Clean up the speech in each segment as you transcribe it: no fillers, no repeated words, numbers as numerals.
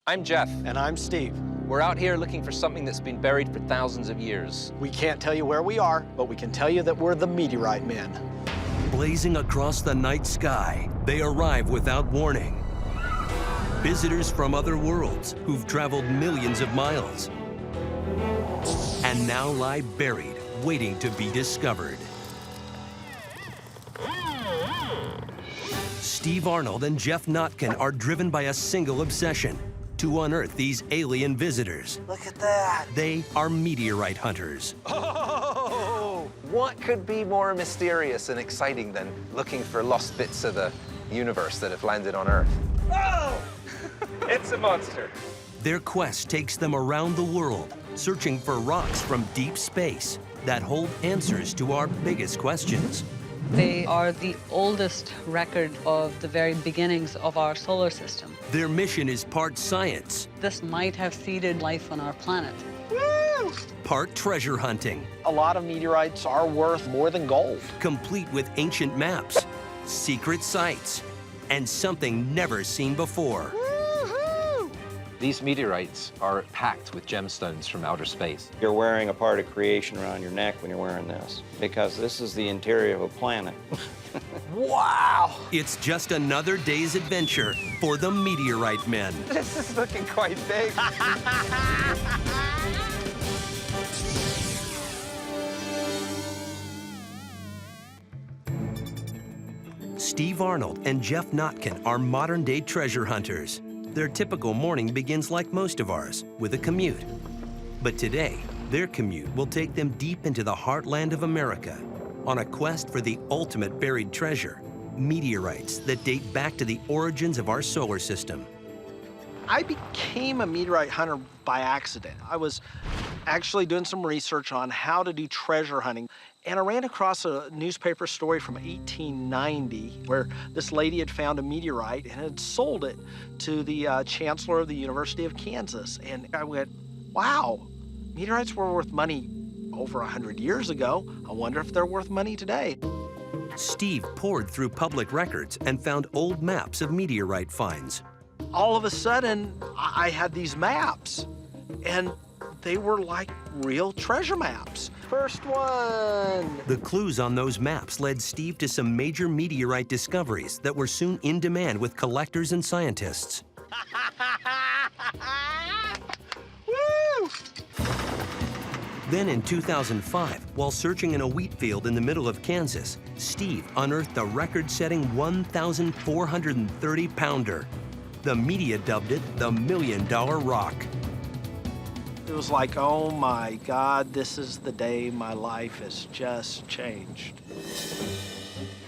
I'm Geoff. And I'm Steve. We're out here looking for something that's been buried for thousands of years. We can't tell you where we are, but we can tell you that we're the Meteorite Men. Blazing across the night sky, they arrive without warning. Visitors from other worlds who've traveled millions of miles and now lie buried, waiting to be discovered. Steve Arnold and Geoff Notkin are driven by a single obsession: to unearth these alien visitors. Look at that. They are meteorite hunters. Oh! What could be more mysterious and exciting than looking for lost bits of the universe that have landed on Earth? Oh! It's a monster. Their quest takes them around the world, searching for rocks from deep space that hold answers to our biggest questions. They are the oldest record of the very beginnings of our solar system. Their mission is part science, This might have seeded life on our planet. Woo! part treasure hunting, A lot of meteorites are worth more than gold. complete with ancient maps, secret sites, and something never seen before. These meteorites are packed with gemstones from outer space. You're wearing a part of creation around your neck when you're wearing this, because this is the interior of a planet. Wow! It's just another day's adventure for the Meteorite Men. This is looking quite big. Steve Arnold and Geoff Notkin are modern-day treasure hunters. Their typical morning begins like most of ours, with a commute. But today, their commute will take them deep into the heartland of America on a quest for the ultimate buried treasure, meteorites that date back to the origins of our solar system. I became a meteorite hunter by accident. I was actually doing some research on how to do treasure hunting, and I ran across a newspaper story from 1890 where this lady had found a meteorite and had sold it to the chancellor of the University of Kansas. And I went, wow, meteorites were worth money over 100 years ago. I wonder if they're worth money today. Steve poured through public records and found old maps of meteorite finds. All of a sudden, I had these maps, and they were like real treasure maps. First one. The clues on those maps led Steve to some major meteorite discoveries that were soon in demand with collectors and scientists. Woo! Then in 2005, while searching in a wheat field in the middle of Kansas, Steve unearthed a record-setting 1,430-pounder. The media dubbed it the $1 Million Rock. It was like, oh my God, this is the day my life has just changed.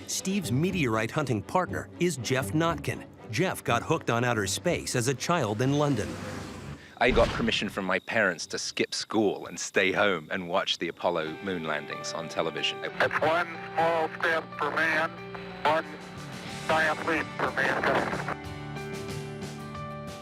Steve's meteorite hunting partner is Geoff Notkin. Geoff got hooked on outer space as a child in London. I got permission from my parents to skip school and stay home and watch the Apollo moon landings on television. It's one small step for man, one giant leap for mankind.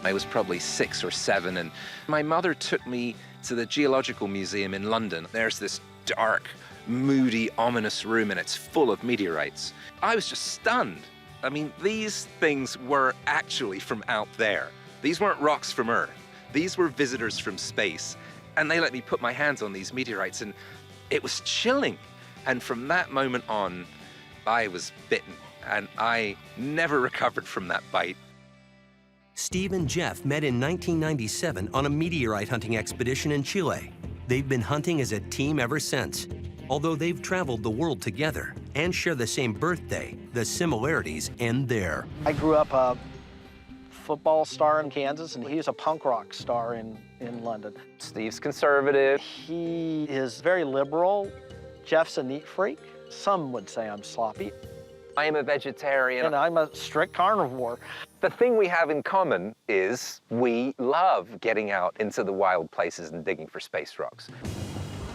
I was probably 6 or 7, and my mother took me to the Geological Museum in London. There's this dark, moody, ominous room, and it's full of meteorites. I was just stunned. I mean, these things were actually from out there. These weren't rocks from Earth. These were visitors from space. And they let me put my hands on these meteorites, and it was chilling. And from that moment on, I was bitten, and I never recovered from that bite. Steve and Geoff met in 1997 on a meteorite hunting expedition in Chile. They've been hunting as a team ever since. Although they've traveled the world together and share the same birthday, the similarities end there. I grew up a football star in Kansas, and he was a punk rock star in London. Steve's conservative. He is very liberal. Jeff's a neat freak. Some would say I'm sloppy. I am a vegetarian. And I'm a strict carnivore. The thing we have in common is we love getting out into the wild places and digging for space rocks.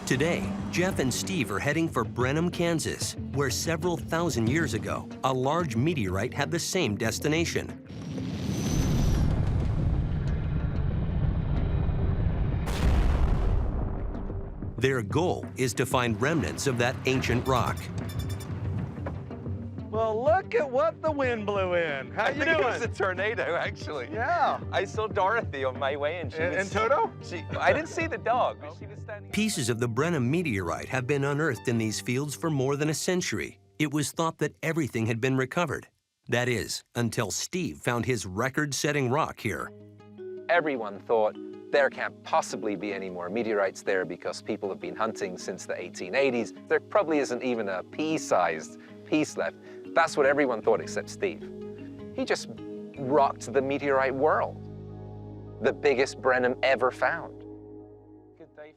Today, Geoff and Steve are heading for Brenham, Kansas, where several thousand years ago, a large meteorite had the same destination. Their goal is to find remnants of that ancient rock. Well, look Look at what the wind blew in. How you doing? It was a tornado, actually. Yeah. I saw Dorothy on my way, and And Toto? I didn't see the dog, but she was standing. Pieces of the Brenham meteorite have been unearthed in these fields for more than a century. It was thought that everything had been recovered. That is, until Steve found his record-setting rock here. Everyone thought there can't possibly be any more meteorites there because people have been hunting since the 1880s. There probably isn't even a pea-sized piece left. That's what everyone thought except Steve. He just rocked the meteorite world. The biggest Brenham ever found.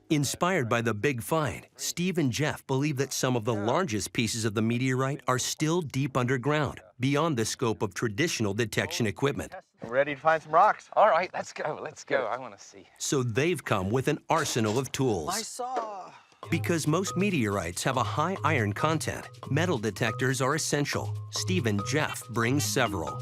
Inspired by the big find, Steve and Geoff believe that some of the largest pieces of the meteorite are still deep underground, beyond the scope of traditional detection equipment. Ready to find some rocks? All right, let's go. Let's go. I want to see. So they've come with an arsenal of tools. I saw. Because most meteorites have a high iron content, metal detectors are essential. Steve and Geoff bring several.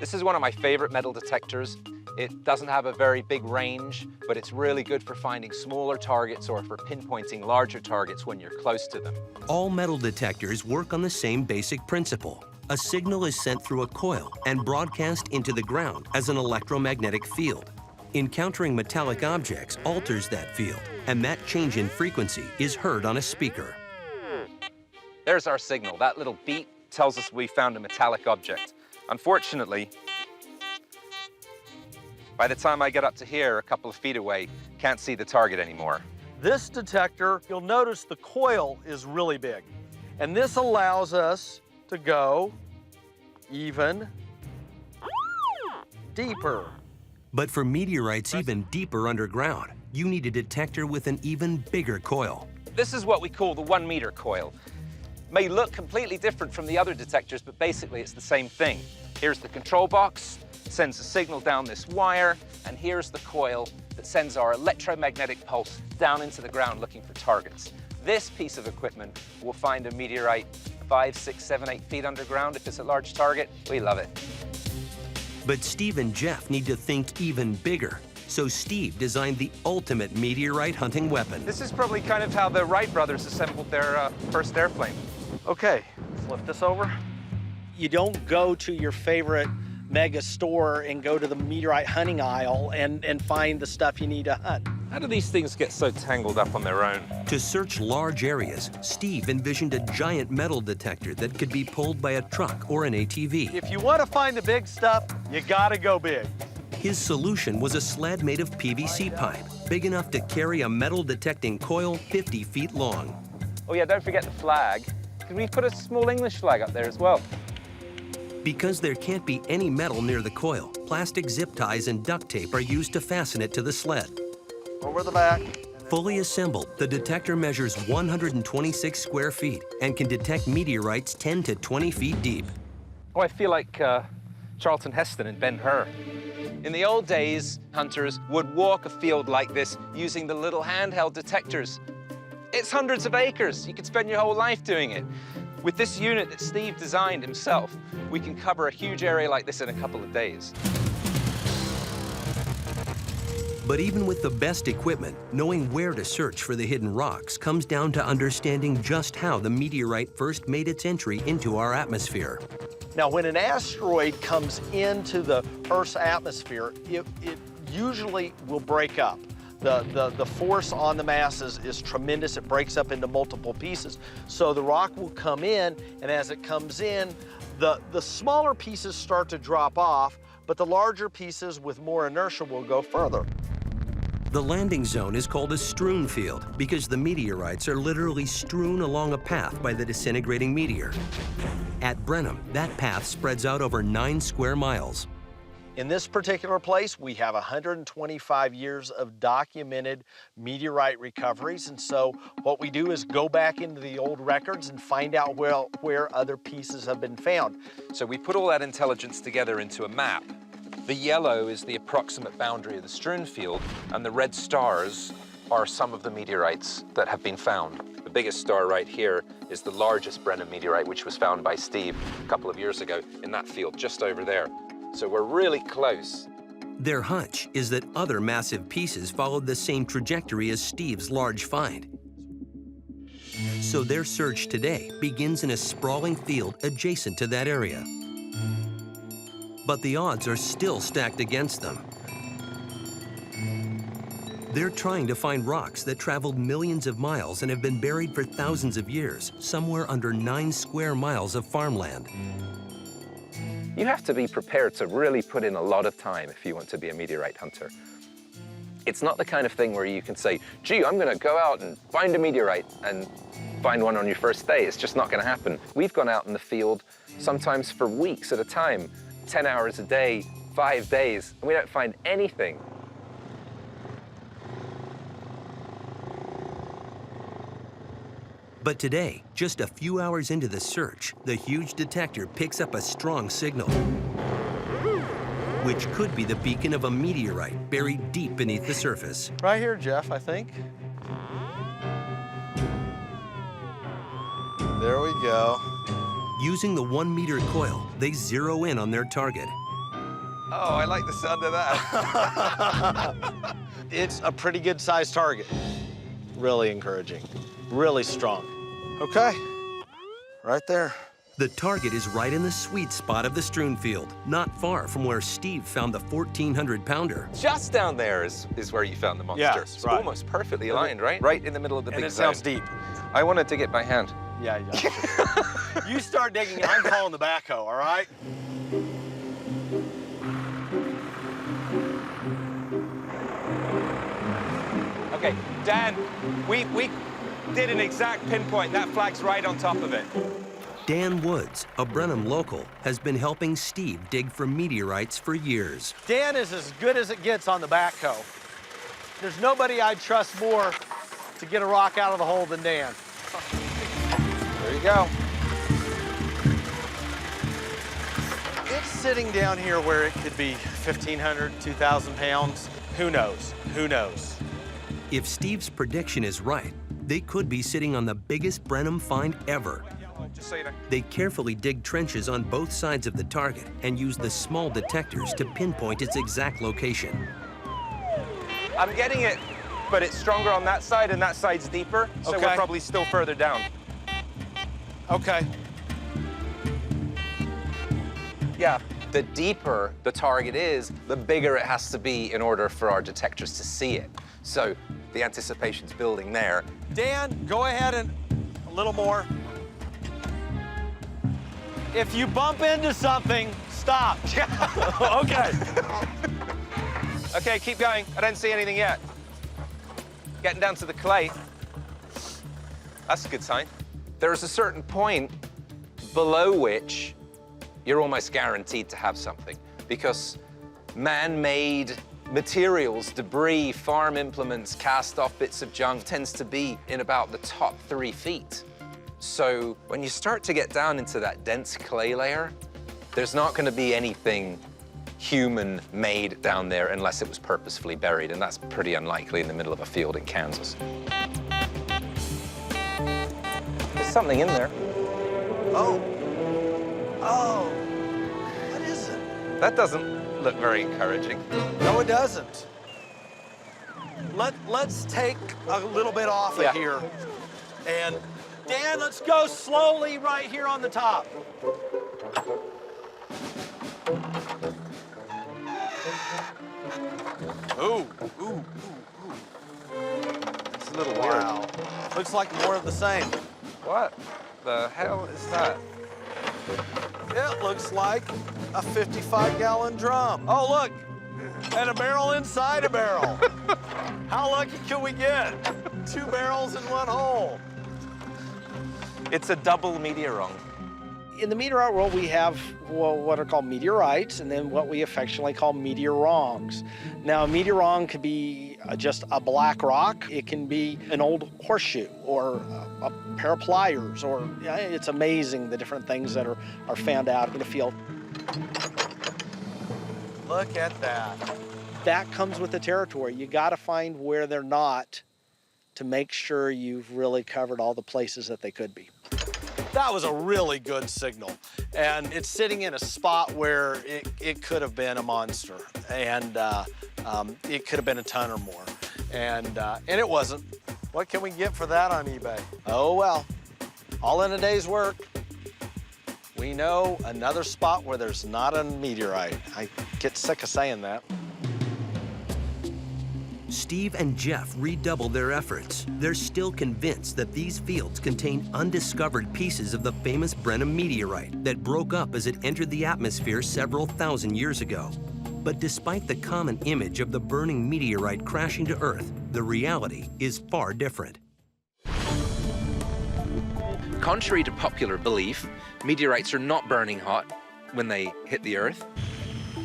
This is one of my favorite metal detectors. It doesn't have a very big range, but it's really good for finding smaller targets or for pinpointing larger targets when you're close to them. All metal detectors work on the same basic principle. A signal is sent through a coil and broadcast into the ground as an electromagnetic field. Encountering metallic objects alters that field, and that change in frequency is heard on a speaker. There's our signal. That little beep tells us we found a metallic object. Unfortunately, by the time I get up to here, a couple of feet away, can't see the target anymore. This detector, you'll notice the coil is really big. And this allows us to go even deeper. But for meteorites even deeper underground, you need a detector with an even bigger coil. This is what we call the 1 meter coil. May look completely different from the other detectors, but basically it's the same thing. Here's the control box, sends a signal down this wire, and here's the coil that sends our electromagnetic pulse down into the ground looking for targets. This piece of equipment will find a meteorite 5, 6, 7, 8 feet underground if it's a large target. We love it. But Steve and Geoff need to think even bigger. So Steve designed the ultimate meteorite hunting weapon. This is probably kind of how the Wright brothers assembled their first airplane. Okay, flip this over. You don't go to your favorite mega store and go to the meteorite hunting aisle and find the stuff you need to hunt. How do these things get so tangled up on their own? To search large areas, Steve envisioned a giant metal detector that could be pulled by a truck or an ATV. If you want to find the big stuff, you gotta go big. His solution was a sled made of PVC pipe, big enough to carry a metal detecting coil 50 feet long. Oh yeah, don't forget the flag. Could we put a small English flag up there as well? Because there can't be any metal near the coil, plastic zip ties and duct tape are used to fasten it to the sled. Over the back. Fully assembled, the detector measures 126 square feet and can detect meteorites 10 to 20 feet deep. Oh, I feel like Charlton Heston in Ben-Hur. In the old days, hunters would walk a field like this using the little handheld detectors. It's hundreds of acres. You could spend your whole life doing it. With this unit that Steve designed himself, we can cover a huge area like this in a couple of days. But even with the best equipment, knowing where to search for the hidden rocks comes down to understanding just how the meteorite first made its entry into our atmosphere. Now, when an asteroid comes into the Earth's atmosphere, it usually will break up. The force on the mass is tremendous. It breaks up into multiple pieces. So the rock will come in, and as it comes in, the smaller pieces start to drop off, but the larger pieces with more inertia will go further. The landing zone is called a strewn field because the meteorites are literally strewn along a path by the disintegrating meteor. At Brenham, that path spreads out over 9 square miles. In this particular place, we have 125 years of documented meteorite recoveries, and so what we do is go back into the old records and find out where other pieces have been found. So we put all that intelligence together into a map. The yellow is the approximate boundary of the strewn field, and the red stars are some of the meteorites that have been found. The biggest star right here is the largest Brenham meteorite, which was found by Steve a couple of years ago in that field just over there. So we're really close. Their hunch is that other massive pieces followed the same trajectory as Steve's large find. So their search today begins in a sprawling field adjacent to that area. But the odds are still stacked against them. They're trying to find rocks that traveled millions of miles and have been buried for thousands of years, somewhere under 9 square miles of farmland. You have to be prepared to really put in a lot of time if you want to be a meteorite hunter. It's not the kind of thing where you can say, gee, I'm gonna go out and find a meteorite and find one on your first day. It's just not gonna happen. We've gone out in the field sometimes for weeks at a time, 10 hours a day, 5 days, and we don't find anything. But today, just a few hours into the search, the huge detector picks up a strong signal, which could be the beacon of a meteorite buried deep beneath the surface. Right here, Geoff, I think. There we go. Using the 1-meter coil, they zero in on their target. Oh, I like the sound of that. It's a pretty good sized target. Really encouraging, really strong. Okay, right there. The target is right in the sweet spot of the Strewn field, not far from where Steve found the 1,400-pounder. Just down there is where you found the monster. Yes, it's right. almost perfectly aligned, right? Right in the middle of the And big it zone. sounds deep. I wanted to get my hand. Yeah, yeah. You start digging, I'm calling the backhoe, all right? Okay, Dan, we did an exact pinpoint. That flag's right on top of it. Dan Woods, a Brenham local, has been helping Steve dig for meteorites for years. Dan is as good as it gets on the backhoe. There's nobody I'd trust more to get a rock out of the hole than Dan. There you go. It's sitting down here where it could be 1,500, 2,000 pounds. Who knows? Who knows? If Steve's prediction is right, they could be sitting on the biggest Brenham find ever. Just so you know. They carefully dig trenches on both sides of the target and use the small detectors to pinpoint its exact location. I'm getting it, but it's stronger on that side, and that side's deeper, so Okay. we're probably still further down. Okay. Yeah, the deeper the target is, the bigger it has to be in order for our detectors to see it. So the anticipation's building there. Dan, go ahead and a little more. If you bump into something, stop. Okay. Okay, keep going. I don't see anything yet. Getting down to the clay. That's a good sign. There's a certain point below which you're almost guaranteed to have something, because man-made materials, debris, farm implements, cast-off bits of junk tends to be in about the top 3 feet. So when you start to get down into that dense clay layer, there's not going to be anything human-made down there unless it was purposefully buried, and that's pretty unlikely in the middle of a field in Kansas. There's something in there. Oh. Oh. What is it? That doesn't look very encouraging. No, it doesn't. Let's take a little bit off of here. And Dan, let's go slowly right here on the top. Ooh, ooh, ooh, ooh. It's a little Wow. Looks like more of the same. weird. What the hell is that? It looks like a 55-gallon drum. Oh, look, and a barrel inside a barrel. How lucky can we get? 2 barrels in 1 hole. It's a double meteorong. In the meteorite world, we have what are called meteorites, and then what we affectionately call meteorongs. Now, a meteorong could be just a black rock. It can be an old horseshoe or a pair of pliers, or it's amazing the different things that are found out in the field. Look at that. That comes with the territory. You got to find where they're not to make sure you've really covered all the places that they could be. That was a really good signal. And it's sitting in a spot where it could have been a monster. And it could have been a ton or more. And it wasn't. What can we get for that on eBay? Oh, well. All in a day's work. We know another spot where there's not a meteorite. I get sick of saying that. Steve and Geoff redoubled their efforts. They're still convinced that these fields contain undiscovered pieces of the famous Brenham meteorite that broke up as it entered the atmosphere several thousand years ago. But despite the common image of the burning meteorite crashing to Earth, the reality is far different. Contrary to popular belief, meteorites are not burning hot when they hit the Earth.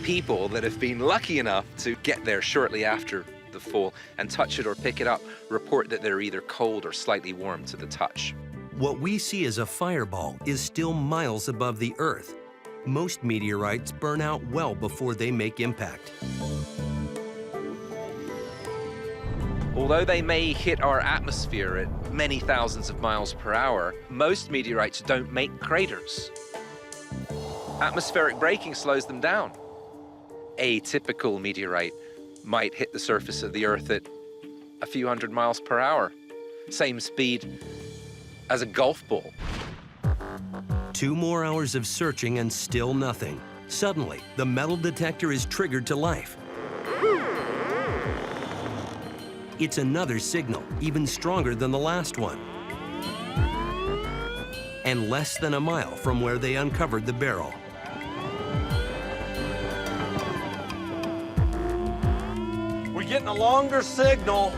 People that have been lucky enough to get there shortly after the fall and touch it or pick it up report that they're either cold or slightly warm to the touch. What we see as a fireball is still miles above the Earth. Most meteorites burn out well before they make impact. Although they may hit our atmosphere at many thousands of miles per hour, most meteorites don't make craters. Atmospheric braking slows them down. A typical meteorite might hit the surface of the Earth at a few hundred miles per hour, same speed as a golf ball. 2 more hours of searching and still nothing. Suddenly, the metal detector is triggered to life. It's another signal, even stronger than the last one. And less than a mile from where they uncovered the barrel. We're getting a longer signal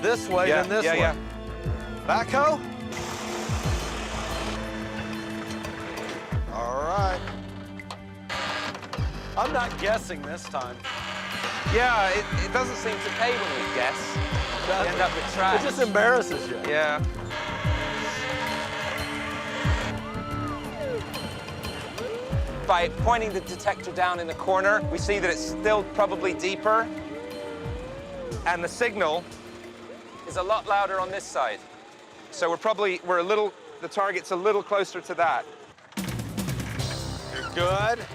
this way than this way. Yeah. Backhoe? All right. I'm not guessing this time. Yeah, it doesn't seem to pay when we guess. We end up with trash. It just embarrasses you. Yeah. By pointing the detector down in the corner, we see that it's still probably deeper. And the signal is a lot louder on this side. So the target's a little closer to that. You're good.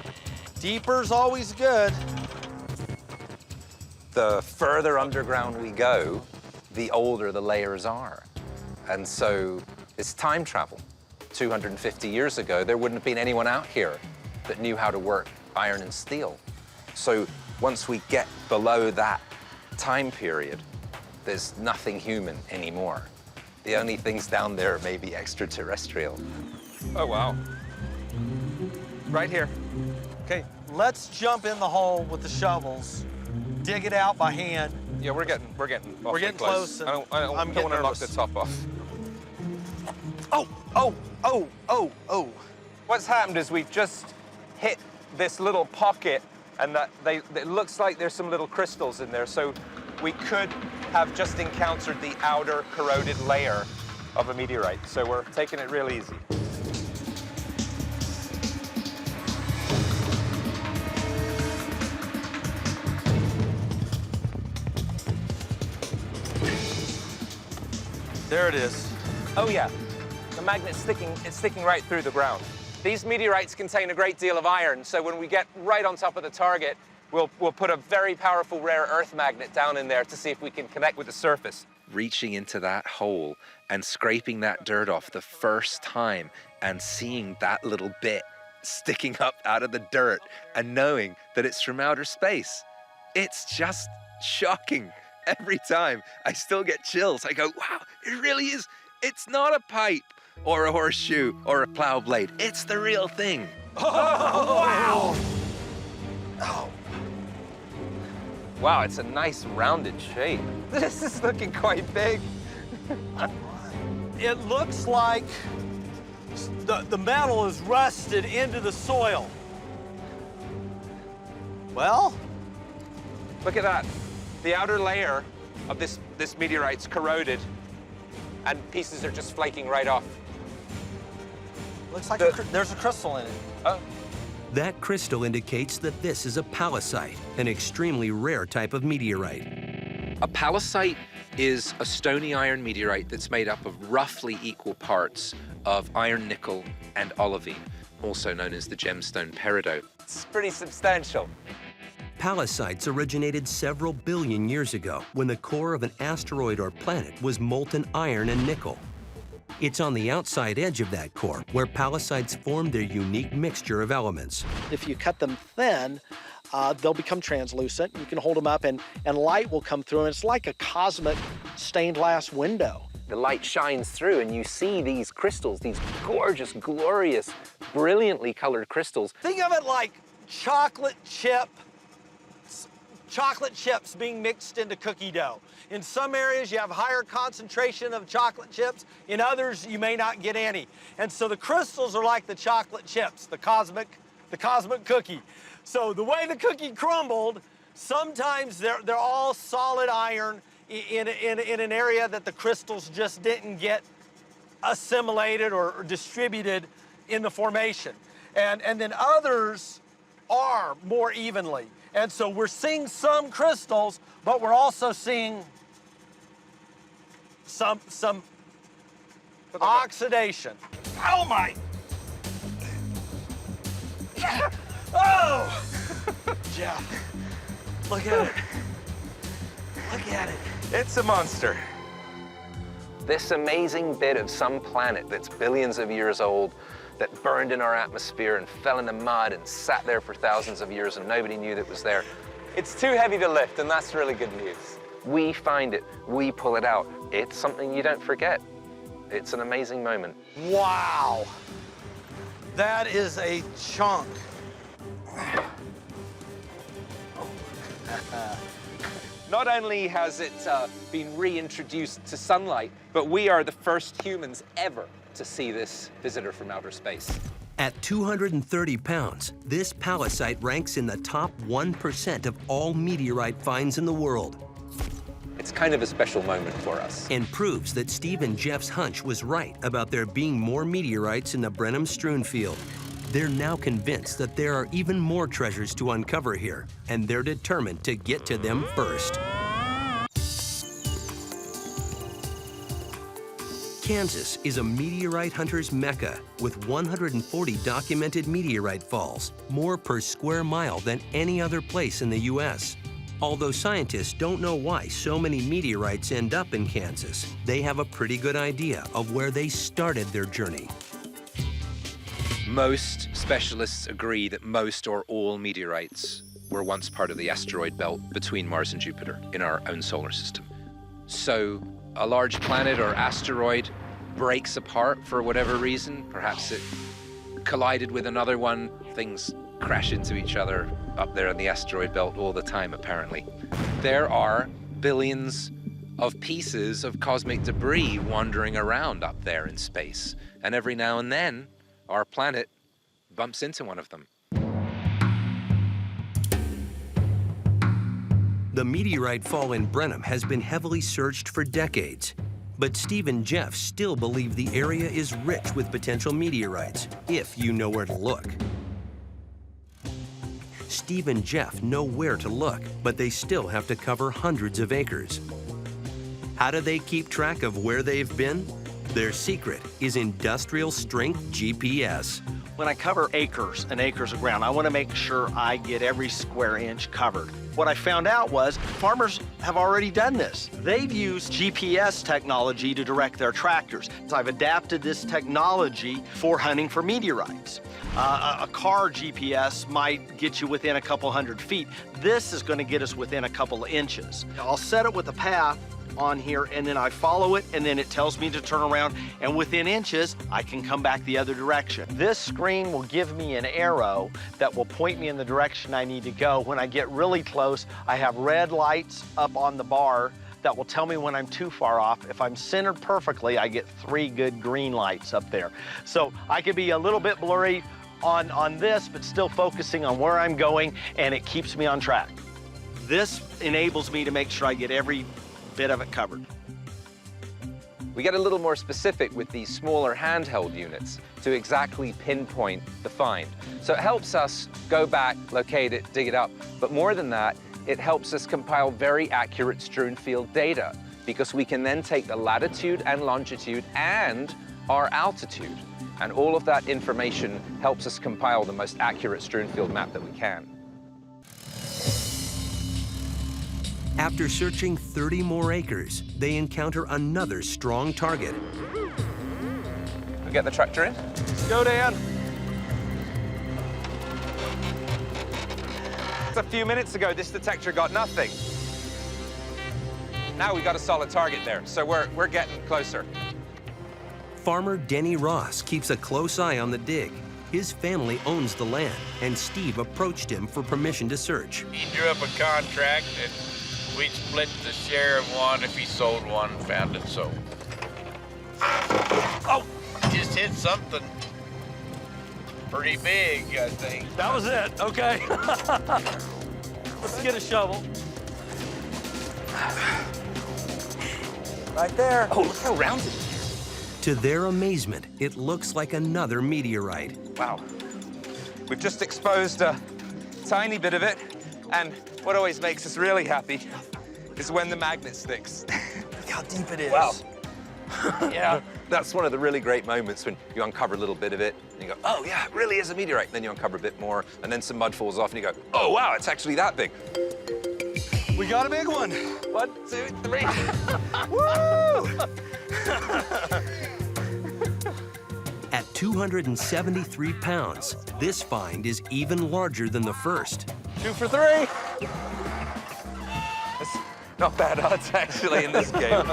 Deeper's always good. The further underground we go, the older the layers are. And so it's time travel. 250 years ago, there wouldn't have been anyone out here that knew how to work iron and steel. So once we get below that time period, there's nothing human anymore. The only things down there may be extraterrestrial. Oh, wow. Right here. Okay, let's jump in the hole with the shovels, dig it out by hand. Yeah, we're getting awfully close. I don't I'm want getting to knock nervous. the top off. Oh. What's happened is we've just hit this little pocket, and it looks like there's some little crystals in there, so we could have just encountered the outer corroded layer of a meteorite. So we're taking it real easy. There it is. Oh yeah, the magnet's sticking right through the ground. These meteorites contain a great deal of iron, so when we get right on top of the target, we'll put a very powerful rare earth magnet down in there to see if we can connect with the surface. Reaching into that hole and scraping that dirt off the first time and seeing that little bit sticking up out of the dirt and knowing that it's from outer space. It's just shocking. Every time I still get chills. I go, wow, it really is. It's not a pipe or a horseshoe or a plow blade. It's the real thing. Oh, wow! Oh. Wow, it's a nice rounded shape. This is looking quite big. It looks like the metal is rusted into the soil. Well, Look at that. The outer layer of this meteorite's corroded, and pieces are just flaking right off. looks like there's a crystal in it. Oh. That crystal indicates that this is a palisite, an extremely rare type of meteorite. A palisite is a stony iron meteorite that's made up of roughly equal parts of iron, nickel, and olivine, also known as the gemstone peridot. It's pretty substantial. Palisites originated several billion years ago when the core of an asteroid or planet was molten iron and nickel. It's on the outside edge of that core where pallasites form their unique mixture of elements. If you cut them thin, they'll become translucent. You can hold them up and light will come through, and it's like a cosmic stained glass window. The light shines through and you see these crystals, these gorgeous, glorious, brilliantly colored crystals. Think of it like chocolate chips being mixed into cookie dough. In some areas, you have higher concentration of chocolate chips. In others, you may not get any. And so the crystals are like the chocolate chips, the cosmic cookie. So the way the cookie crumbled, sometimes they're all solid iron in an area that the crystals just didn't get assimilated or distributed in the formation. And then others are more evenly. And so we're seeing some crystals, but we're also seeing some oxidation. Oh my! Oh! Geoff, look at it. Look at it. It's a monster. This amazing bit of some planet that's billions of years old, that burned in our atmosphere and fell in the mud and sat there for thousands of years and nobody knew that it was there. It's too heavy to lift, and that's really good news. We find it, we pull it out. It's something you don't forget. It's an amazing moment. Wow. That is a chunk. Not only has it been reintroduced to sunlight, but we are the first humans ever to see this visitor from outer space. At 230 pounds, this pallasite ranks in the top 1% of all meteorite finds in the world. It's kind of a special moment for us. And proves that Steve and Geoff's hunch was right about there being more meteorites in the Brenham-Strewn field. They're now convinced that there are even more treasures to uncover here, and they're determined to get to them first. Kansas is a meteorite hunter's mecca with 140 documented meteorite falls, more per square mile than any other place in the U.S. Although scientists don't know why so many meteorites end up in Kansas, they have a pretty good idea of where they started their journey. Most specialists agree that most or all meteorites were once part of the asteroid belt between Mars and Jupiter in our own solar system. So a large planet or asteroid breaks apart for whatever reason. Perhaps it collided with another one. Things crash into each other up there in the asteroid belt all the time, apparently. There are billions of pieces of cosmic debris wandering around up there in space. And every now and then, our planet bumps into one of them. The meteorite fall in Brenham has been heavily searched for decades. But Steve and Geoff still believe the area is rich with potential meteorites, if you know where to look. Steve and Geoff know where to look, but they still have to cover hundreds of acres. How do they keep track of where they've been? Their secret is industrial-strength GPS. When I cover acres and acres of ground, I want to make sure I get every square inch covered. What I found out was farmers have already done this. They've used GPS technology to direct their tractors. So I've adapted this technology for hunting for meteorites. A car GPS might get you within a couple hundred feet. This is going to get us within a couple of inches. I'll set it with a path on here, and then I follow it, and then it tells me to turn around, and within inches, I can come back the other direction. This screen will give me an arrow that will point me in the direction I need to go. When I get really close, I have red lights up on the bar that will tell me when I'm too far off. If I'm centered perfectly, I get 3 good green lights up there. So I could be a little bit blurry on this, but still focusing on where I'm going, and it keeps me on track. This enables me to make sure I get every bit of it covered. We get a little more specific with these smaller handheld units to exactly pinpoint the find. So it helps us go back, locate it, dig it up, but more than that, it helps us compile very accurate strewn field data, because we can then take the latitude and longitude and our altitude, and all of that information helps us compile the most accurate strewn field map that we can. After searching 30 more acres, they encounter another strong target. We get the tractor in? Let's go, Dan. Just a few minutes ago, this detector got nothing. Now we got a solid target there, so we're getting closer. Farmer Denny Ross keeps a close eye on the dig. His family owns the land, and Steve approached him for permission to search. He drew up a contract, and we'd split the share of one if he sold one and found it sold. Oh, just hit something pretty big, I think. That was it, okay. Let's get a shovel. Right there. Oh, look how round it is. To their amazement, it looks like another meteorite. Wow. We've just exposed a tiny bit of it, and what always makes us really happy is when the magnet sticks. Look how deep it is. Wow. Yeah. That's one of the really great moments when you uncover a little bit of it, and you go, oh yeah, it really is a meteorite. And then you uncover a bit more, and then some mud falls off, and you go, oh wow, it's actually that big. We got a big one. 1, 2, 3. Woo! At 273 pounds, this find is even larger than the first. 2 for 3. That's not bad odds, actually, in this game.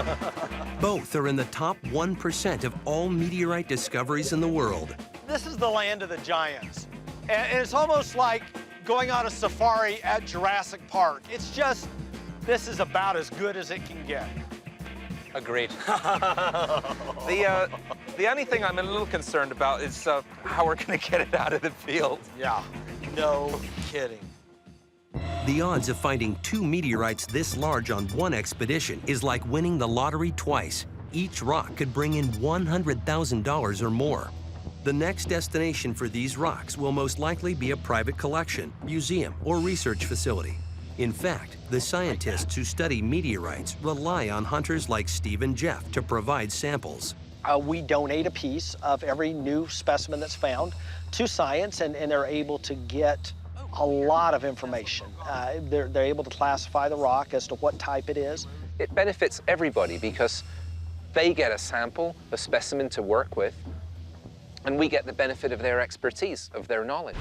Both are in the top 1% of all meteorite discoveries in the world. This is the land of the giants. And it's almost like going on a safari at Jurassic Park. It's just, this is about as good as it can get. Agreed. The only thing I'm a little concerned about is how we're going to get it out of the field. Yeah, no kidding. The odds of finding 2 meteorites this large on one expedition is like winning the lottery twice. Each rock could bring in $100,000 or more. The next destination for these rocks will most likely be a private collection, museum, or research facility. In fact, the scientists who study meteorites rely on hunters like Steve and Geoff to provide samples. We donate a piece of every new specimen that's found to science, and they're able to get a lot of information. They're able to classify the rock as to what type it is. It benefits everybody because they get a sample, a specimen to work with, and we get the benefit of their expertise, of their knowledge.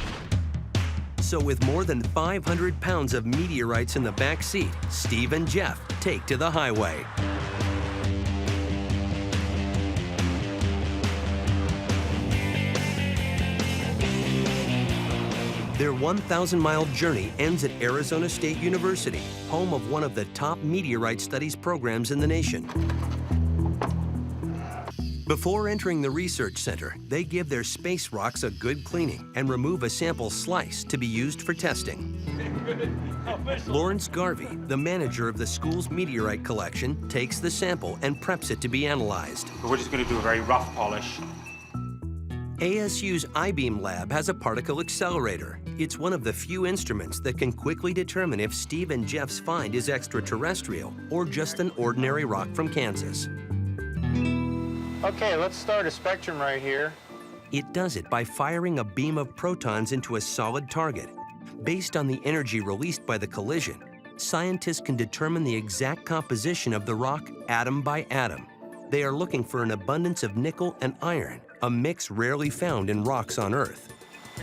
So with more than 500 pounds of meteorites in the back seat, Steve and Geoff take to the highway. Their 1,000-mile journey ends at Arizona State University, home of one of the top meteorite studies programs in the nation. Before entering the research center, they give their space rocks a good cleaning and remove a sample slice to be used for testing. Lawrence Garvey, the manager of the school's meteorite collection, takes the sample and preps it to be analyzed. We're just going to do a very rough polish. ASU's I-beam lab has a particle accelerator. It's one of the few instruments that can quickly determine if Steve and Geoff's find is extraterrestrial or just an ordinary rock from Kansas. Okay, let's start a spectrum right here. It does it by firing a beam of protons into a solid target. Based on the energy released by the collision, scientists can determine the exact composition of the rock atom by atom. They are looking for an abundance of nickel and iron, a mix rarely found in rocks on Earth.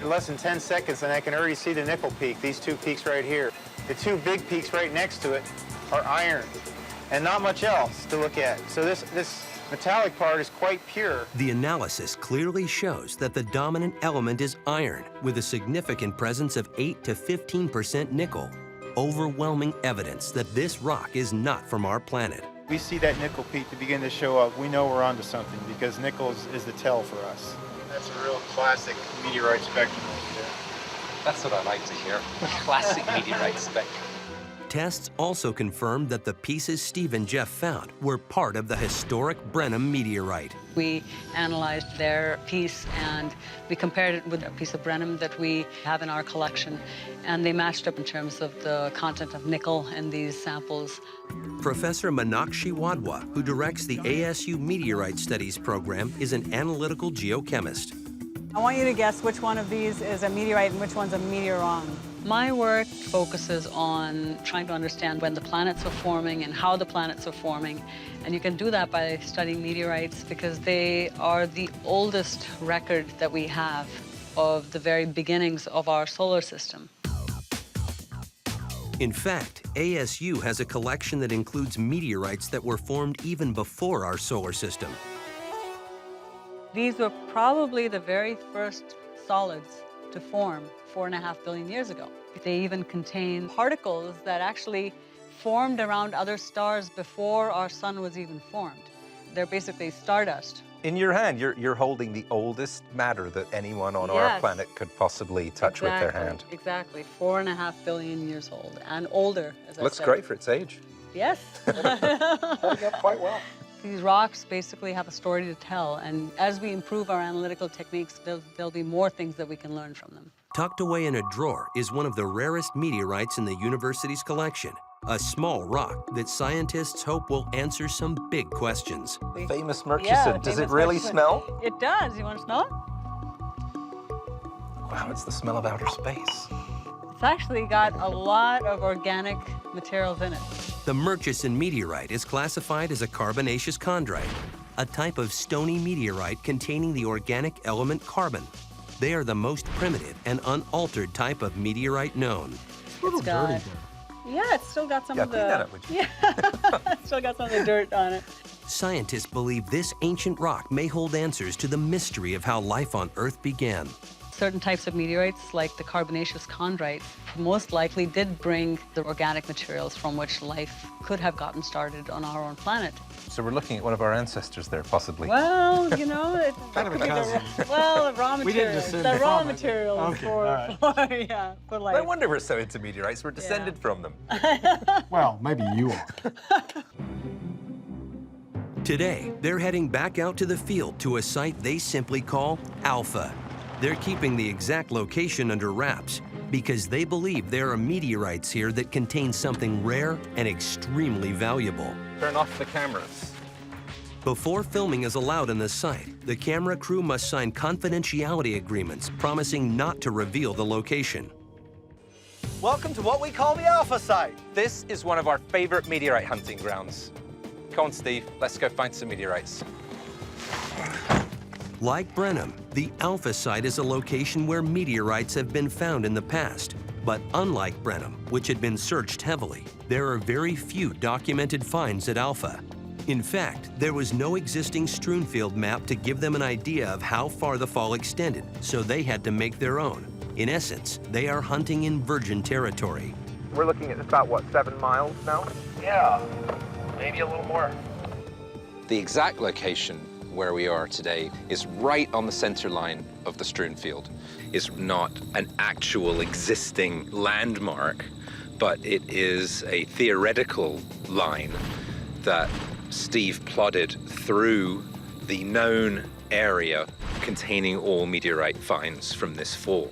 In less than 10 seconds, and I can already see the nickel peak, these 2 peaks right here. The 2 big peaks right next to it are iron, and not much else to look at. So this metallic part is quite pure. The analysis clearly shows that the dominant element is iron, with a significant presence of 8 to 15% nickel. Overwhelming evidence that this rock is not from our planet. We see that nickel peak to begin to show up. We know we're onto something because nickel is the tell for us. That's a real classic meteorite spectrum right there. That's what I like to hear. Classic meteorite spectrum. Tests also confirmed that the pieces Steve and Geoff found were part of the historic Brenham meteorite. We analyzed their piece and we compared it with a piece of Brenham that we have in our collection, and they matched up in terms of the content of nickel in these samples. Professor Meenakshi Wadhwa, who directs the ASU Meteorite Studies program, is an analytical geochemist. I want you to guess which one of these is a meteorite and which one's a meteoron. My work focuses on trying to understand when the planets are forming and how the planets are forming. And you can do that by studying meteorites because they are the oldest record that we have of the very beginnings of our solar system. In fact, ASU has a collection that includes meteorites that were formed even before our solar system. These were probably the very first solids to form 4.5 billion years ago. They even contain particles that actually formed around other stars before our sun was even formed. They're basically stardust. In your hand, you're holding the oldest matter that anyone on our planet could possibly touch with their hand. Exactly, 4.5 billion years old and older, as I said. Looks great for its age. Yes. Holding up quite well. These rocks basically have a story to tell, and as we improve our analytical techniques, there'll be more things that we can learn from them. Tucked away in a drawer is one of the rarest meteorites in the university's collection, a small rock that scientists hope will answer some big questions. Famous Murchison. Does it really smell? It does. You want to smell it? Wow, it's the smell of outer space. It's actually got a lot of organic materials in it. The Murchison meteorite is classified as a carbonaceous chondrite, a type of stony meteorite containing the organic element carbon. They are the most primitive and unaltered type of meteorite known. It's got, yeah, it's still got some of the... clean that up, would you? Yeah, it's still got some of the dirt on it. Scientists believe this ancient rock may hold answers to the mystery of how life on Earth began. Certain types of meteorites, like the carbonaceous chondrite, most likely did bring the organic materials from which life could have gotten started on our own planet. So we're looking at one of our ancestors there, possibly. Well, you know, it Kind of a cousin. well, the raw We didn't materials. assume The raw from it. materials Okay, for, all right. for life. No wonder we're so into meteorites. We're descended from them. Well, maybe you are. Today, they're heading back out to the field to a site they simply call Alpha. They're keeping the exact location under wraps because they believe there are meteorites here that contain something rare and extremely valuable. Turn off the cameras. Before filming is allowed in the site, the camera crew must sign confidentiality agreements promising not to reveal the location. Welcome to what we call the Alpha site. This is one of our favorite meteorite hunting grounds. Come on, Steve. Let's go find some meteorites. Like Brenham, the Alpha site is a location where meteorites have been found in the past. But unlike Brenham, which had been searched heavily, there are very few documented finds at Alpha. In fact, there was no existing strewn field map to give them an idea of how far the fall extended, so they had to make their own. In essence, they are hunting in virgin territory. We're looking at about, what, 7 miles now? Yeah, maybe a little more. The exact location where we are today is right on the center line of the strewn field. It's not an actual existing landmark, but it is a theoretical line that Steve plotted through the known area containing all meteorite finds from this fall.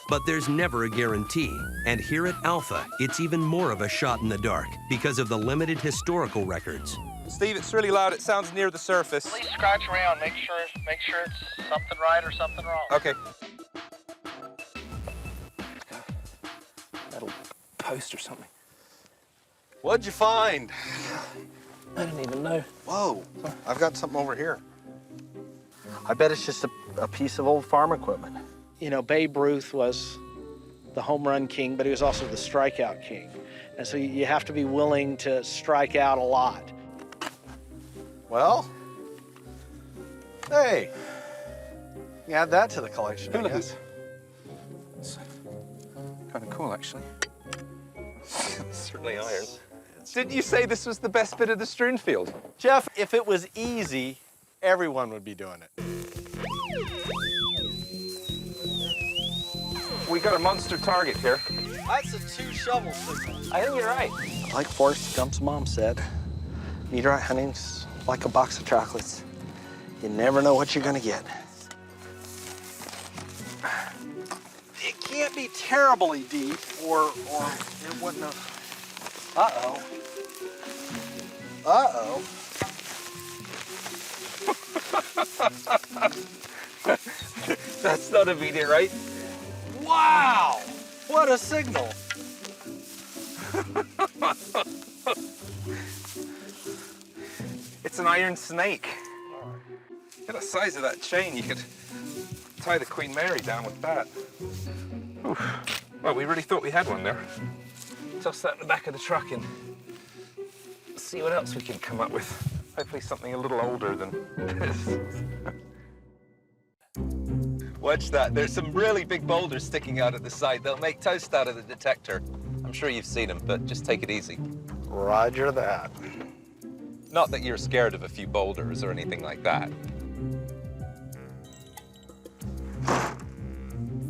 But there's never a guarantee. And here at Alpha, it's even more of a shot in the dark because of the limited historical records. Steve, it's really loud. It sounds near the surface. Please scratch around, make sure it's something right or something wrong. Okay. Metal post or something. What'd you find? I don't even know. Whoa, I've got something over here. I bet it's just a piece of old farm equipment. You know, Babe Ruth was the home run king, but he was also the strikeout king. And so you have to be willing to strike out a lot. Well, hey, you add that to the collection, I guess. It's kind of cool, actually. Certainly iron. Didn't you say this was the best bit of the strewn field? Geoff, if it was easy, everyone would be doing it. We got a monster target here. That's a 2 shovel signal. I think you're right. Like Forrest Gump's mom said, meteorite hunting's like a box of chocolates. You never know what you're gonna get. It can't be terribly deep or it wouldn't have. Uh-oh. Uh-oh. That's not a meteorite. Wow! What a signal! It's an iron snake. Look at the size of that chain. You could tie the Queen Mary down with that. Oof. Well, we really thought we had one there. Toss that in the back of the truck and see what else we can come up with. Hopefully something a little older than this. Watch that. There's some really big boulders sticking out at the side. They'll make toast out of the detector. I'm sure you've seen them, but just take it easy. Roger that. Not that you're scared of a few boulders or anything like that.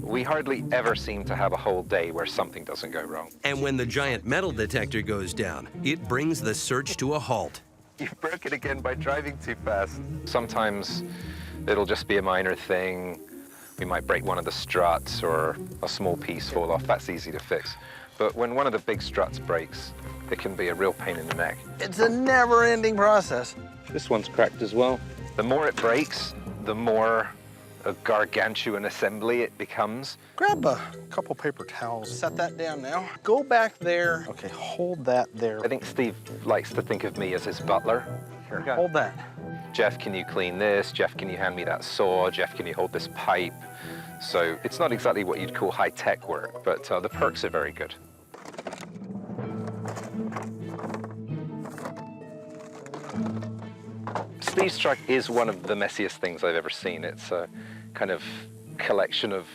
We hardly ever seem to have a whole day where something doesn't go wrong. And when the giant metal detector goes down, it brings the search to a halt. You broke it again by driving too fast. Sometimes it'll just be a minor thing. We might break one of the struts or a small piece fall off. That's easy to fix. But when one of the big struts breaks, it can be a real pain in the neck. It's a never-ending process. This one's cracked as well. The more it breaks, the more a gargantuan assembly it becomes. Grab a couple paper towels. Set that down now. Go back there. Okay, hold that there. I think Steve likes to think of me as his butler. Here, Hold that. Geoff, can you clean this? Geoff, can you hand me that saw? Geoff, can you hold this pipe? So it's not exactly what you'd call high-tech work, but the perks are very good. Steve's truck is one of the messiest things I've ever seen. It's a kind of collection of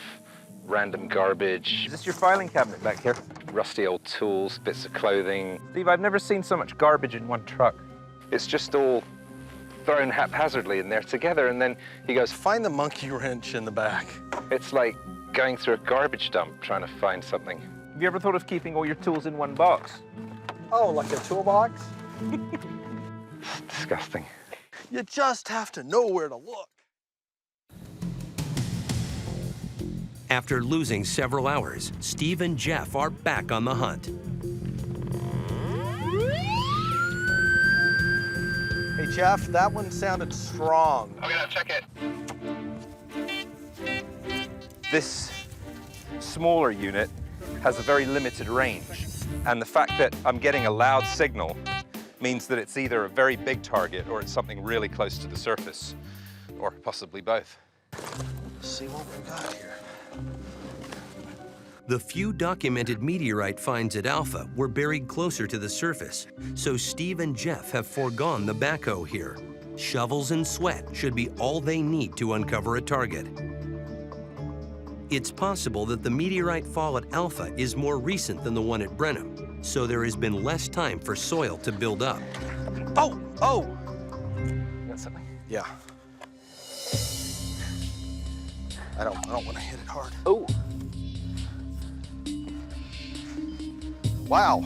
random garbage. Is this your filing cabinet back here? Rusty old tools, bits of clothing. Steve, I've never seen so much garbage in one truck. It's just all thrown haphazardly in there together, and then he goes, Find the monkey wrench in the back. it's like going through a garbage dump trying to find something. Have you ever thought of keeping all your tools in one box? Oh, like a toolbox? It's disgusting. You just have to know where to look. After losing several hours, Steve and Geoff are back on the hunt. Hey, Geoff, that one sounded strong. I'm gonna check it. This smaller unit has a very limited range, and the fact that I'm getting a loud signal means that it's either a very big target or it's something really close to the surface, or possibly both. Let's see what we got here. The few documented meteorite finds at Alpha were buried closer to the surface, so Steve and Geoff have foregone the backhoe here. Shovels and sweat should be all they need to uncover a target. It's possible that the meteorite fall at Alpha is more recent than the one at Brenham, so there has been less time for soil to build up. Oh! Got something? Yeah. I don't want to hit it hard. Oh! Wow.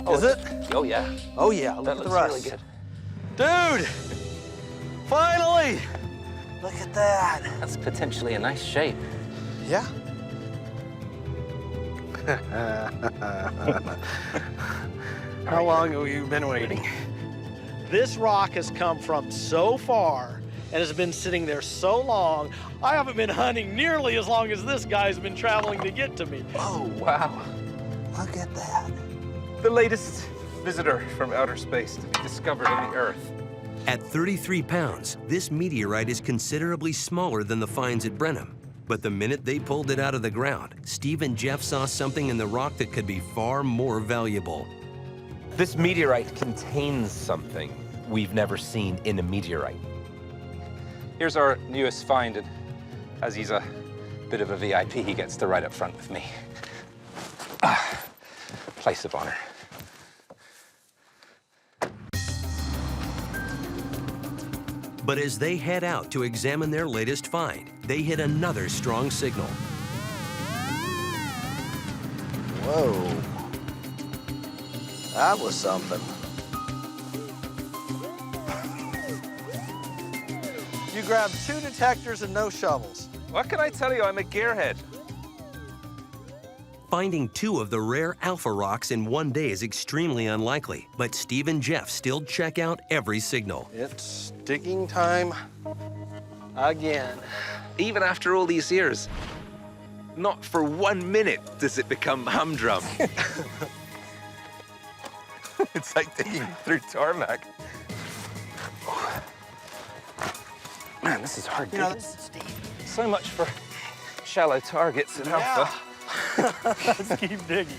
Oh, Is it? Oh, yeah. Oh, yeah. Look That at the looks rust. really good. Dude! Finally! Look at that. That's potentially a nice shape. Yeah. How long have you been waiting? This rock has come from so far and has been sitting there so long, I haven't been hunting nearly as long as this guy's been traveling to get to me. Oh, wow. Look at that. The latest visitor from outer space to be discovered on the Earth. At 33 pounds, this meteorite is considerably smaller than the finds at Brenham. But the minute they pulled it out of the ground, Steve and Geoff saw something in the rock that could be far more valuable. This meteorite contains something we've never seen in a meteorite. Here's our newest find, and as he's a bit of a VIP, he gets to ride up front with me. Place of honor. But as they head out to examine their latest find, they hit another strong signal. Whoa. That was something. You grabbed 2 detectors and no shovels. What can I tell you? I'm a gearhead. Finding 2 of the rare alpha rocks in one day is extremely unlikely, but Steve and Geoff still check out every signal. It's digging time. Again. Even after all these years, not for 1 minute does it become humdrum. It's like digging through tarmac. Man, this is hard digging. So much for shallow targets at Alpha. Let's keep digging.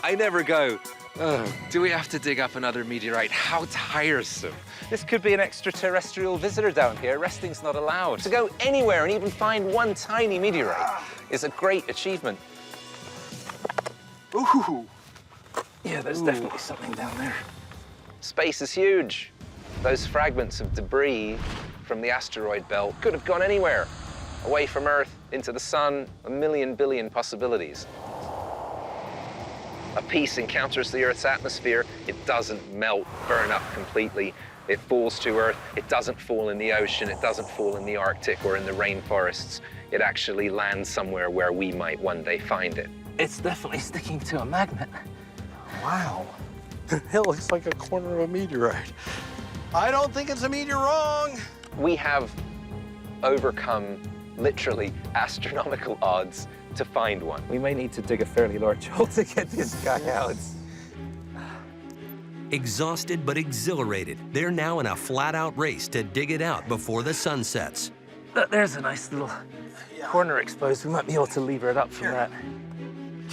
I never go, oh, do we have to dig up another meteorite? How tiresome. This could be an extraterrestrial visitor down here. Resting's not allowed. To go anywhere and even find one tiny meteorite is a great achievement. Ooh. Yeah, there's definitely something down there. Space is huge. Those fragments of debris from the asteroid belt could have gone anywhere. Away from Earth, into the sun, a million billion possibilities. A piece encounters the Earth's atmosphere, it doesn't melt, burn up completely. It falls to Earth, it doesn't fall in the ocean, it doesn't fall in the Arctic or in the rainforests. It actually lands somewhere where we might one day find it. It's definitely sticking to a magnet. Wow. It looks like a corner of a meteorite. I don't think it's a meteor wrong. We have overcome literally astronomical odds to find one. We may need to dig a fairly large hole to get this guy out. Exhausted but exhilarated, they're now in a flat-out race to dig it out before the sun sets. There's a nice little corner exposed. We might be able to lever it up from that.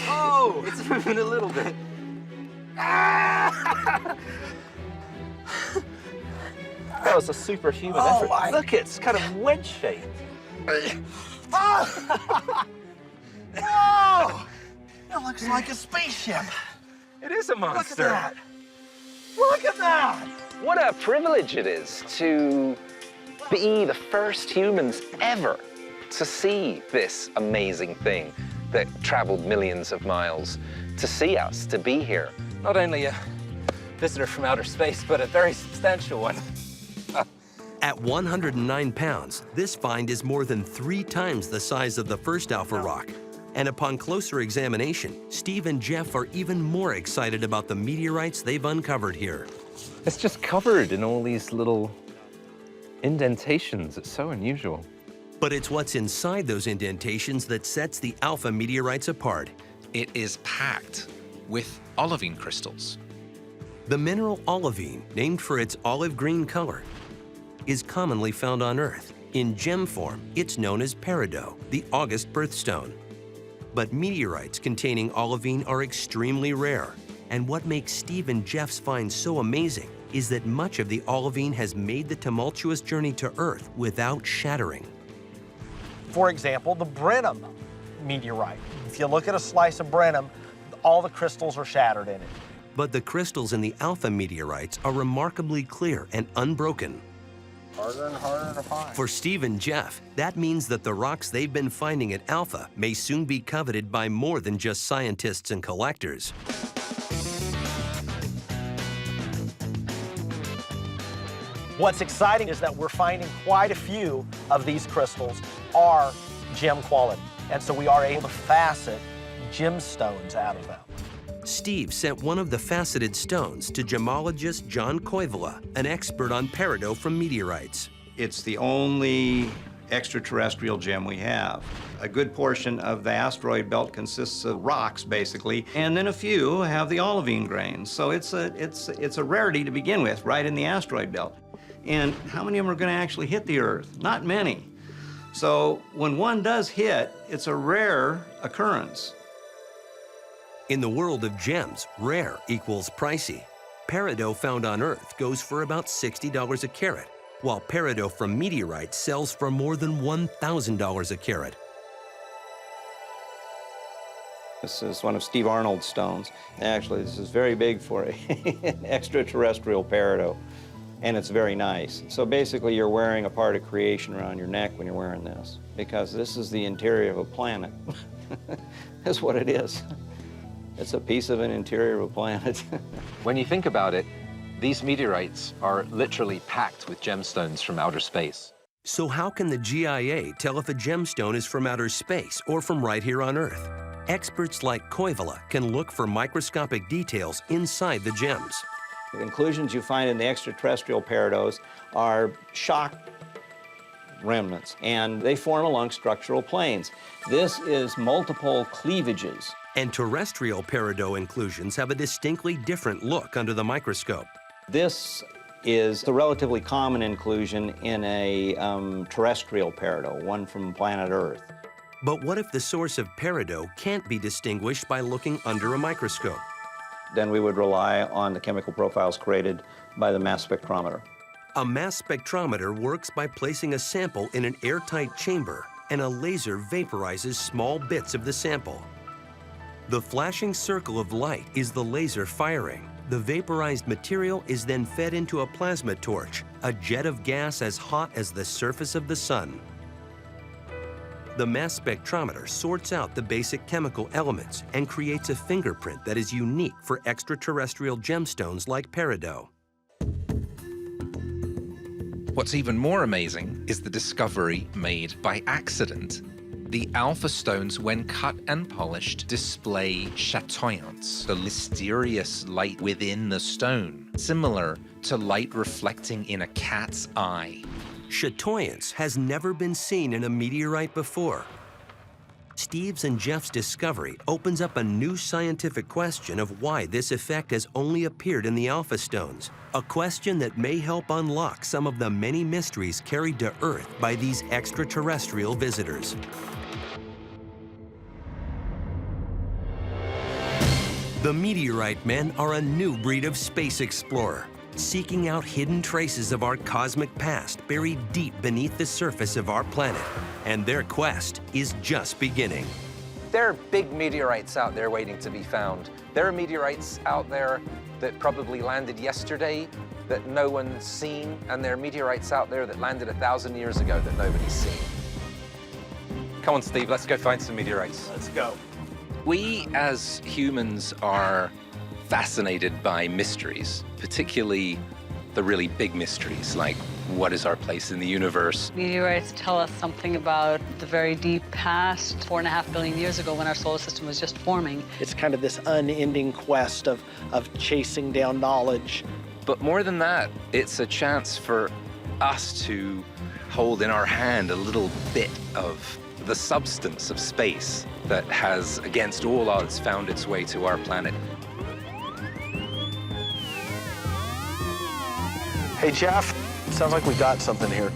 Oh! It's moving a little bit. That was a superhuman effort. Look, it's kind of wedge-shaped. Oh! It looks like a spaceship. It is a monster. Look at that. Look at that! What a privilege it is to be the first humans ever to see this amazing thing that traveled millions of miles, to see us, to be here. Not only a visitor from outer space, but a very substantial one. At 109 pounds, this find is more than 3 times the size of the first Alpha rock. And upon closer examination, Steve and Geoff are even more excited about the meteorites they've uncovered here. It's just covered in all these little indentations. It's so unusual. But it's what's inside those indentations that sets the Alpha meteorites apart. It is packed with olivine crystals. The mineral olivine, named for its olive green color, is commonly found on Earth. In gem form, it's known as peridot, the August birthstone. But meteorites containing olivine are extremely rare. And what makes Steve and Geoff's find so amazing is that much of the olivine has made the tumultuous journey to Earth without shattering. For example, the Brenham meteorite. If you look at a slice of Brenham, all the crystals are shattered in it. But the crystals in the Alpha meteorites are remarkably clear and unbroken. Harder and harder to find. For Steve and Geoff, that means that the rocks they've been finding at Alpha may soon be coveted by more than just scientists and collectors. What's exciting is that we're finding quite a few of these crystals are gem quality. And so we are able to facet gemstones out of them. Steve sent one of the faceted stones to gemologist John Koivula, an expert on peridot from meteorites. It's the only extraterrestrial gem we have. A good portion of the asteroid belt consists of rocks, basically, and then a few have the olivine grains. So it's a rarity to begin with, right in the asteroid belt. And how many of them are going to actually hit the Earth? Not many. So when one does hit, it's a rare occurrence. In the world of gems, rare equals pricey. Peridot found on Earth goes for about $60 a carat, while peridot from meteorites sells for more than $1,000 a carat. This is one of Steve Arnold's stones. Actually, this is very big for an extraterrestrial peridot, and it's very nice. So basically, you're wearing a part of creation around your neck when you're wearing this, because this is the interior of a planet. That's what it is. It's a piece of an interior of a planet. When you think about it, these meteorites are literally packed with gemstones from outer space. So how can the GIA tell if a gemstone is from outer space or from right here on Earth? Experts like Koivula can look for microscopic details inside the gems. The inclusions you find in the extraterrestrial peridots are shock remnants, and they form along structural planes. This is multiple cleavages. And terrestrial peridot inclusions have a distinctly different look under the microscope. This is the relatively common inclusion in a terrestrial peridot, one from planet Earth. But what if the source of peridot can't be distinguished by looking under a microscope? Then we would rely on the chemical profiles created by the mass spectrometer. A mass spectrometer works by placing a sample in an airtight chamber, and a laser vaporizes small bits of the sample. The flashing circle of light is the laser firing. The vaporized material is then fed into a plasma torch, a jet of gas as hot as the surface of the sun. The mass spectrometer sorts out the basic chemical elements and creates a fingerprint that is unique for extraterrestrial gemstones like peridot. What's even more amazing is the discovery made by accident. The alpha stones, when cut and polished, display chatoyance, the mysterious light within the stone, similar to light reflecting in a cat's eye. Chatoyance has never been seen in a meteorite before. Steve's and Geoff's discovery opens up a new scientific question of why this effect has only appeared in the alpha stones, a question that may help unlock some of the many mysteries carried to Earth by these extraterrestrial visitors. The Meteorite Men are a new breed of space explorer, seeking out hidden traces of our cosmic past buried deep beneath the surface of our planet. And their quest is just beginning. There are big meteorites out there waiting to be found. There are meteorites out there that probably landed yesterday that no one's seen, and there are meteorites out there that landed 1,000 years ago that nobody's seen. Come on, Steve, let's go find some meteorites. Let's go. We as humans are fascinated by mysteries, particularly the really big mysteries, like what is our place in the universe? Meteorites tell us something about the very deep past, 4.5 billion years ago when our solar system was just forming. It's kind of this unending quest of chasing down knowledge. But more than that, it's a chance for us to hold in our hand a little bit of the substance of space that has, against all odds, found its way to our planet. Hey, Geoff, sounds like we got something here.